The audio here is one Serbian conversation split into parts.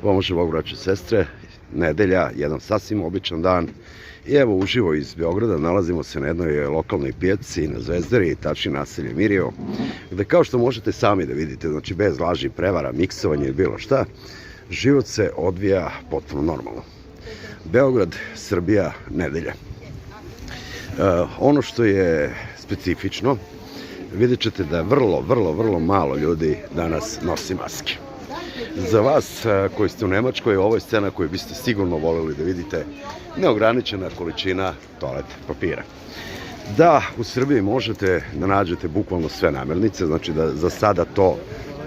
Pomože Bog, braće i sestre, nedelja, jedan sasvim običan dan. I evo, uživo iz Beograda nalazimo se na jednoj lokalnoj pijaci na Zvezdari, tačnije naselje Mirjevo, gde kao što možete sami da vidite, znači bez laži, prevara, miksovanja i bilo šta, život se odvija potpuno normalno. Beograd, Srbija, nedelja. Ono što je specifično, vidjet ćete da vrlo malo ljudi danas nosi maske. Za vas koji ste u Nemačkoj, ovo je scena koju biste sigurno voljeli da vidite, neograničena količina toalet papira. Da, u Srbiji možete da nađete bukvalno sve namirnice, znači da za sada to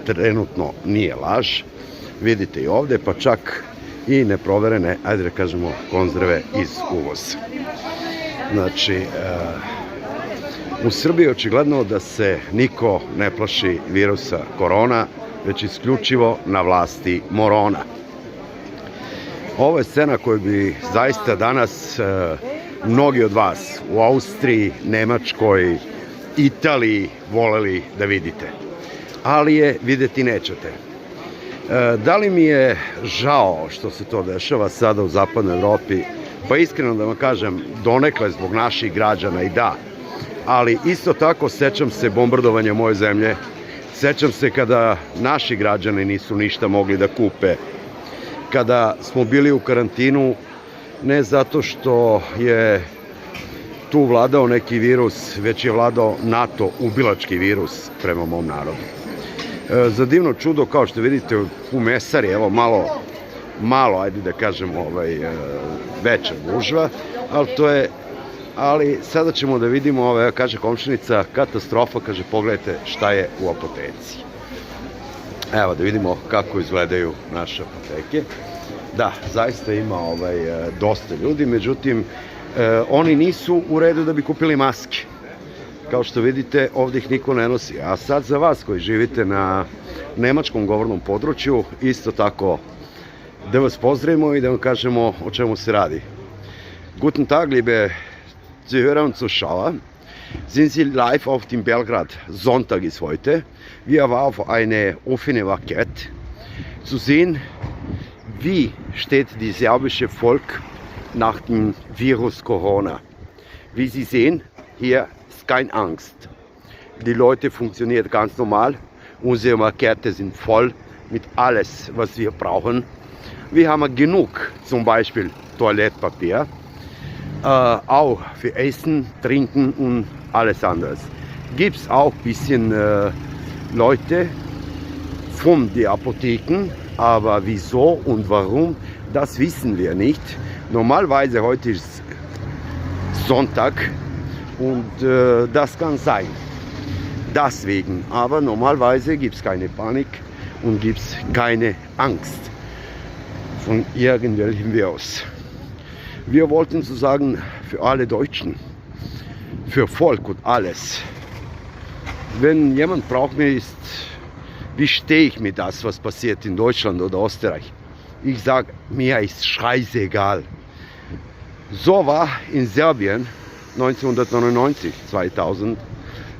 trenutno nije laž. Vidite i ovde, pa čak i neproverene, ajde da kažemo, konzerve iz uvoza. Znači, u Srbiji je očigledno da se niko ne plaši virusa korona, već isključivo na vlasti morona. Ovo je scena koju bi zaista danas mnogi od vas u Austriji, Nemačkoj, Italiji voleli da vidite. Ali je videti nećete. Da li mi je žao što se to dešava sada u zapadnoj Evropi? Pa iskreno da vam kažem, donekle zbog naših građana i da. Ali isto tako sećam se bombardovanja moje zemlje. Sećam se kada naši građani nisu ništa mogli da kupe. Kada smo bili u karantinu, ne zato što je tu vladao neki virus, već je vladao NATO ubilački virus prema mom narodu. Za divno čudo, kao što vidite u mesari, evo malo, ajde da kažem, veća gužva, ali sada ćemo da vidimo, kaže komšinica, katastrofa, kaže pogledajte šta je u apoteci. Evo da vidimo kako izgledaju naše apoteke. Da, zaista ima dosta ljudi, međutim, oni nisu u redu da bi kupili maske. Kao što vidite, ovdje ih niko ne nosi. A sad za vas koji živite na nemačkom govornom području, isto tako da vas pozdravimo i da vam kažemo o čemu se radi. Guten Tag, liebe Zuhörer und Zuschauer. Sind Sie live auf dem Belgrad? Sonntag ist heute. Wir waren auf eine offene Vakette zu sehen, wie steht die serbische Volk nach dem Virus Corona. Wie Sie sehen, hier ist keine Angst. Die Leute funktionieren ganz normal. Unsere Vakette sind voll mit alles, was wir brauchen. Wir haben genug, zum Beispiel Toilettpapier, auch für Essen, Trinken und alles anderes. Gibt es auch ein bisschen Leute von den Apotheken, aber wieso und warum, das wissen wir nicht. Normalerweise heute ist Sonntag und das kann sein. Deswegen, aber normalerweise gibt es keine Panik und gibt es keine Angst von irgendwelchem Virus. Wir wollten so sagen, für alle Deutschen, für Volk und alles. Wenn jemand braucht mir ist, wie stehe ich mit das, was passiert in Deutschland oder Österreich? Ich sage, mir ist scheißegal. So war in Serbien 1999, 2000,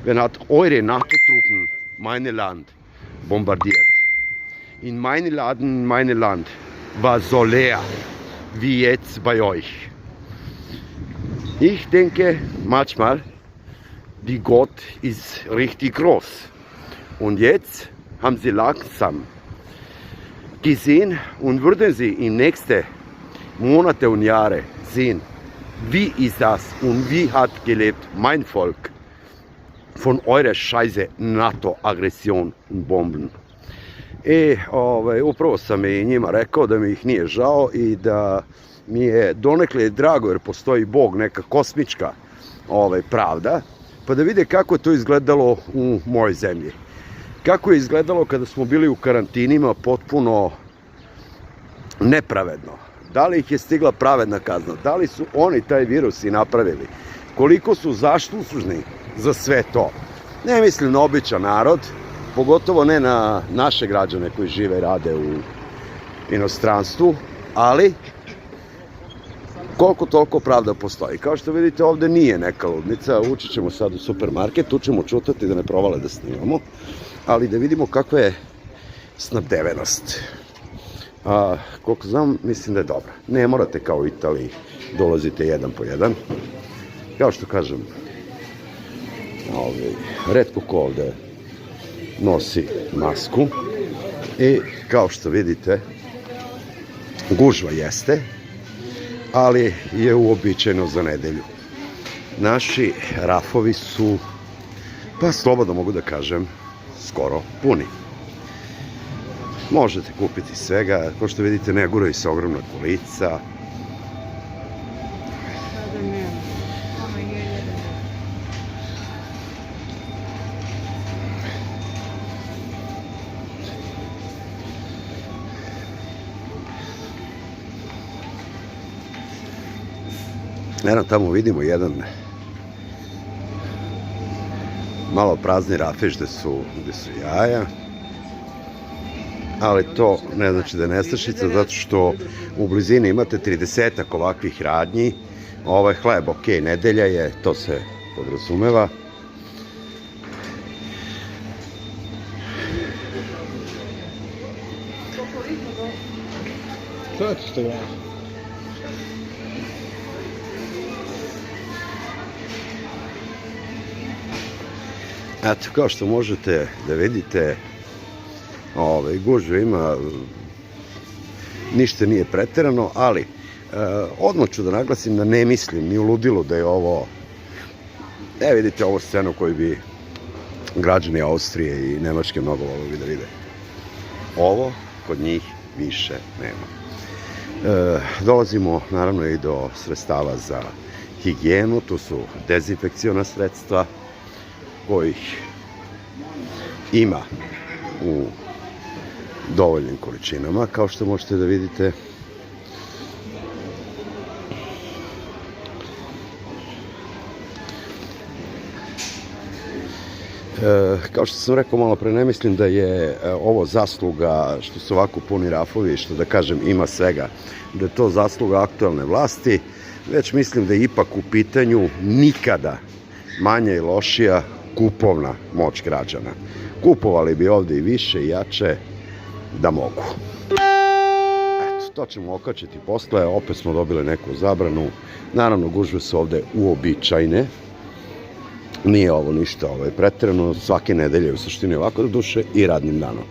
wenn hat eure NATO-Truppen mein Land bombardiert. In meinem Land war so leer wie jetzt bei euch. Ich denke manchmal, die Gott ist richtig groß. Und jetzt haben sie langsam gesehen und würden sie in nächsten Monate und Jahre sehen, wie ist das und wie hat gelebt mein Volk von eurer scheiße NATO-Agression und Bomben. Upravo sam i njima rekao da mi ih nije žao i da mi je donekle drago jer postoji Bog, neka kosmička pravda, pa da vide kako je to izgledalo u mojoj zemlji. Kako je izgledalo kada smo bili u karantinima potpuno nepravedno. Da li ih je stigla pravedna kazna? Da li su oni taj virus i napravili? Koliko su zaslužni za sve to? Ne mislim na običan narod, pogotovo ne na naše građane koji žive i rade u inostranstvu, ali koliko toliko pravda postoji. Kao što vidite, ovde nije neka ludnica, ući ćemo sad u supermarket, tu ćemo čutati da ne provale da snimamo, ali da vidimo kakva je snabdevenost. A koliko znam, mislim da je dobra. Ne morate kao u Italiji dolazite jedan po jedan. Kao što kažem, retko ko ovde nosi masku. I kao što vidite, gužva jeste, ali je uobičajeno za nedelju. Naši rafovi su, pa slobodno mogu da kažem, skoro puni. Možete kupiti svega, kao što vidite, ne guraju se ogromna kolica. Eno tamo vidimo jedan malo prazni rafiš gde su jaja, ali to ne znači da je nestašica, zato što u blizini imate 30-ak ovakvih radnji. Ovaj hleb, ok, nedelja je, to se podrazumeva. Eto, kao što možete da vidite, gužve ima, ništa nije preterano, ali odmah ću da naglasim da ne mislim ni u ludilu da je ovo, vidite ovu scenu koju bi građani Austrije i Nemačke mnogo volili da vide. Ovo kod njih više nema. Dolazimo naravno i do sredstava za higijenu, tu su dezinfekciona sredstva, kojih ima u dovoljnim količinama, kao što možete da vidite. Kao što sam rekao malo pre, ne mislim da je ovo zasluga što su ovako puni rafovi, što da kažem ima svega, da je to zasluga aktuelne vlasti, već mislim da je ipak u pitanju nikada manja i lošija kupovna moć građana. Kupovali bi ovde i više i jače da mogu. Eto, to ćemo okačiti posle, opet smo dobili neku zabranu. Naravno, gužve su ovde uobičajne. Nije ovo ništa preterano, svake nedelje u suštini ovako, do duše i radnim danom.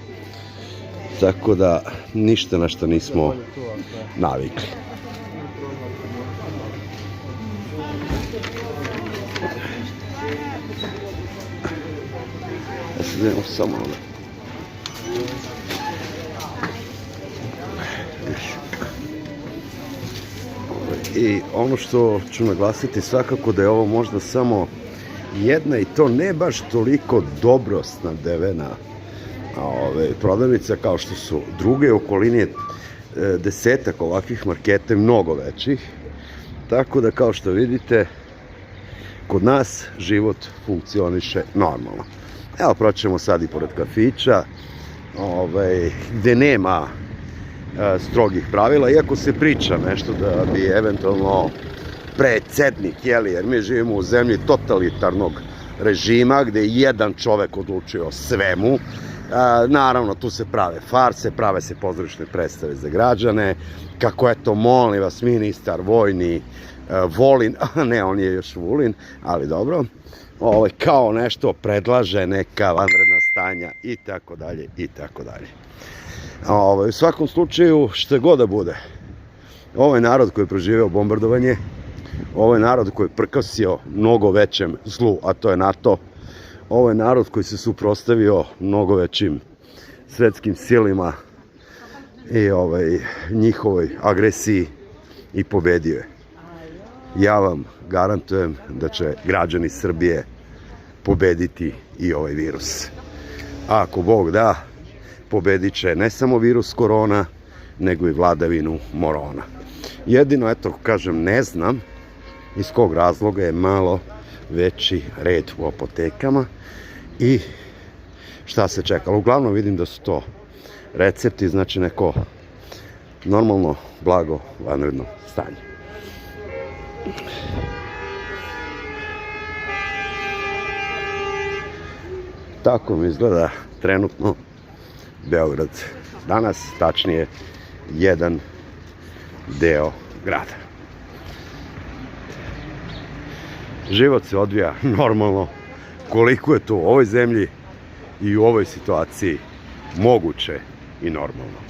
Tako da, ništa na što nismo navikli. Samo i ono što ću naglasiti svakako da je ovo možda samo jedna i to ne baš toliko dobro snabdevena prodavnica kao što su druge. U okolini je 10-ak ovakvih marketa, mnogo većih, tako da kao što vidite kod nas život funkcioniše normalno. Evo, proćemo sad i pored kafića, gde nema strogih pravila, iako se priča nešto da bi eventualno predsednik, jer mi živimo u zemlji totalitarnog režima, gde je jedan čovek odlučio o svemu. Naravno, tu se prave farse, prave se pozorišne predstave za građane, kako eto, molim vas, ministar vojni Volin, ne, on je još Vulin, ali dobro, kao nešto predlaže neka vanredna stanja i tako dalje i tako dalje. U svakom slučaju, što god da bude, ovo je narod koji je proživeo bombardovanje, ovo je narod koji je prkosio mnogo većem zlu, a to je NATO. Ovo je narod koji se suprotstavio mnogo većim svetskim silima i njihovoj agresiji i pobedio je. Ja vam garantujem da će građani Srbije pobediti i ovaj virus. A ako Bog da, pobedit će ne samo virus korona, nego i vladavinu morona. Jedino, eto, kažem, ne znam iz kog razloga je malo veći red u apotekama i šta se čekalo. Uglavnom vidim da su to recepti, znači neko normalno, blago, vanredno stanje. Tako mi izgleda trenutno Beograd danas, tačnije jedan deo grada. Život se odvija normalno koliko je to u ovoj zemlji i u ovoj situaciji moguće i normalno.